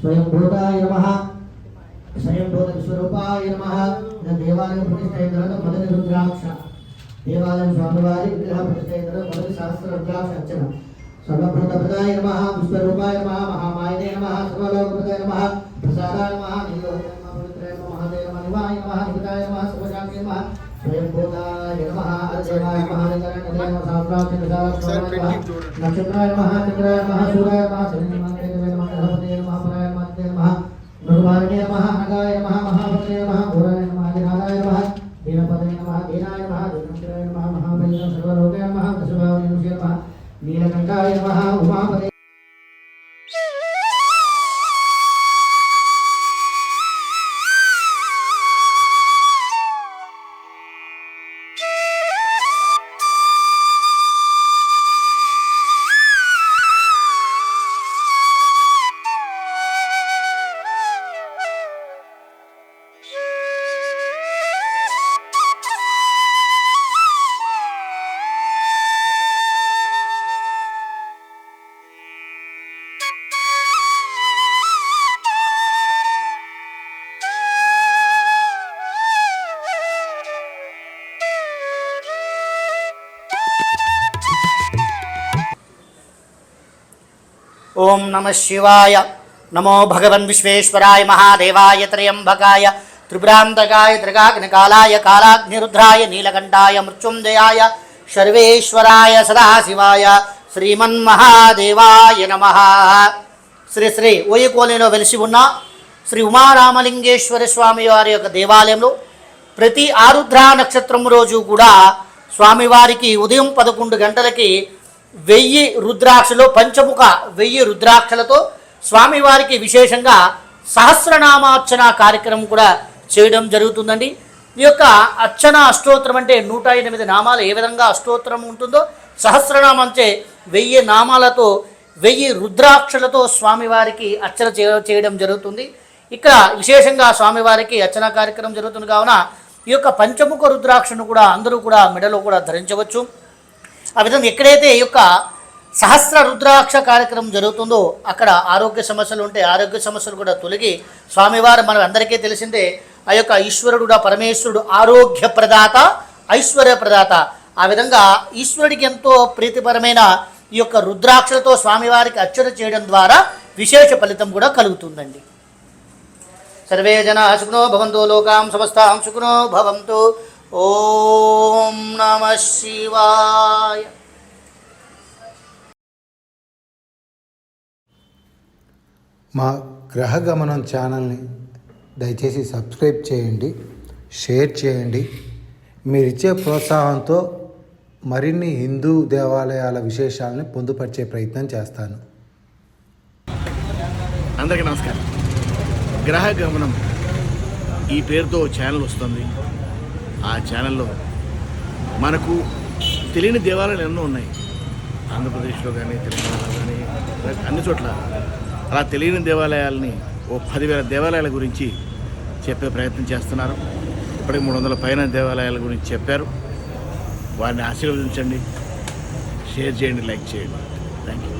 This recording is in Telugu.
स्वयंभूताय नमः स्वयंभूत विश्वरूपाय नमः देवालय प्रतिष्ठा మొదటి రుద్రాక్ష देवालय स्वामिवारी विग्रह प्रतिष्ठा మొదటి सहस्र రుద్రాక్ష अर्चना सर्वभूतप्रदाय नमः विश्वरूपाय नमः महामाये नमः सर्वलोकप्रदाय नमः प्रसादाय नमः नीलोकाय नमः पवित्राय नमः महादेव नमः निवाय नमः निवृताय नमः सर्वशान्ति नमः स्वयंभूताय नमः अजयाय नमः निकराय नमः सहस्राक्ष नमः नक्षत्राय नमः चंद्राय नमः सूर्याय नमः शनिदेवाय नमः गणपतये नमः पराय नमः भगवाने नमः अनगाय नमः महाभद्रे नमः घोराय नमः आदिनाथाय नमः दीनपदये नमः दीनाय नमः दिगंबराय नमः महाबलिनाय सर्वलोकाय नमः दशभावने नमः नीलकंठाय नमः उमापदये ओम नमः शिवाय नमो भगवन् विश्वेश्वराय महादेवाय त्र्यंबकाय त्रिपुरांतकाय त्रिकाग्निकालाय कालाग्निरुद्राय नीलकंठाय मृत्युंजयाय सर्वेश्वराय सदाशिवाय श्रीमन्महादेवाय नमः। శ్రీ శ్రీ ఓయకోలేలో వెలిసి ఉన్న శ్రీ ఉమారామలింగేశ్వర స్వామి వారి యొక్క దేవాలయంలో ప్రతి ఆరుద్ర నక్షత్రం రోజు కూడా స్వామివారికి ఉదయం 11 గంటలకి 1000 రుద్రాక్షలు పంచముఖ 1000 రుద్రాక్షలతో స్వామివారికి విశేషంగా సహస్రనామార్చన కార్యక్రమం కూడా చేయడం జరుగుతుందండి। ఈ యొక్క అర్చన అష్టోత్తరం అంటే 108 నామాలు ఏ విధంగా అష్టోత్తరం ఉంటుందో సహస్రనామం అంటే 1000 నామాలతో 1000 రుద్రాక్షలతో స్వామివారికి అర్చన చేయడం జరుగుతుంది। ఇక్కడ విశేషంగా స్వామివారికి అర్చన కార్యక్రమం జరుగుతుంది కావున ఈ యొక్క పంచముఖ రుద్రాక్షను కూడా అందరూ కూడా మెడలో కూడా ధరించవచ్చు। ఆ విధంగా ఎక్కడైతే ఈ యొక్క సహస్ర రుద్రాక్ష కార్యక్రమం జరుగుతుందో అక్కడ ఆరోగ్య సమస్యలు ఉంటే ఆరోగ్య సమస్యలు కూడా తొలగి స్వామివారు మనం అందరికీ తెలిసిందే ఆ యొక్క ఈశ్వరుడు పరమేశ్వరుడు ఆరోగ్య ప్రదాత ఐశ్వర్య ప్రదాత। ఆ విధంగా ఈశ్వరుడికి ఎంతో ప్రీతిపరమైన ఈ యొక్క రుద్రాక్షలతో స్వామివారికి అర్చన చేయడం ద్వారా విశేష ఫలితం కూడా కలుగుతుందండి। సర్వే జనా సుఖినో భవంతు లోకాం సమస్తాం సుఖినో భవంతు। ఓం నమః శివాయ। మా గ్రహగమనం ఛానల్ని దయచేసి సబ్స్క్రైబ్ చేయండి, షేర్ చేయండి। మీరిచ్చే ప్రోత్సాహంతో మరిన్ని హిందూ దేవాలయాల విశేషాలని పొందుపరిచే ప్రయత్నం చేస్తాను। అందరికీ నమస్కారం। గ్రహగమనం ఈ పేరుతో ఛానల్ వస్తుంది। ఆ ఛానల్లో మనకు తెలియని దేవాలయాలు ఎన్నో ఉన్నాయి, ఆంధ్రప్రదేశ్లో కానీ తెలంగాణలో కానీ అన్ని చోట్ల। అలా తెలియని దేవాలయాలని 10,000 దేవాలయాల గురించి చెప్పే ప్రయత్నం చేస్తున్నారు। ఇప్పటికి 300 పైన దేవాలయాల గురించి చెప్పారు। వారిని ఆశీర్వదించండి, షేర్ చేయండి, లైక్ చేయండి। Thank you.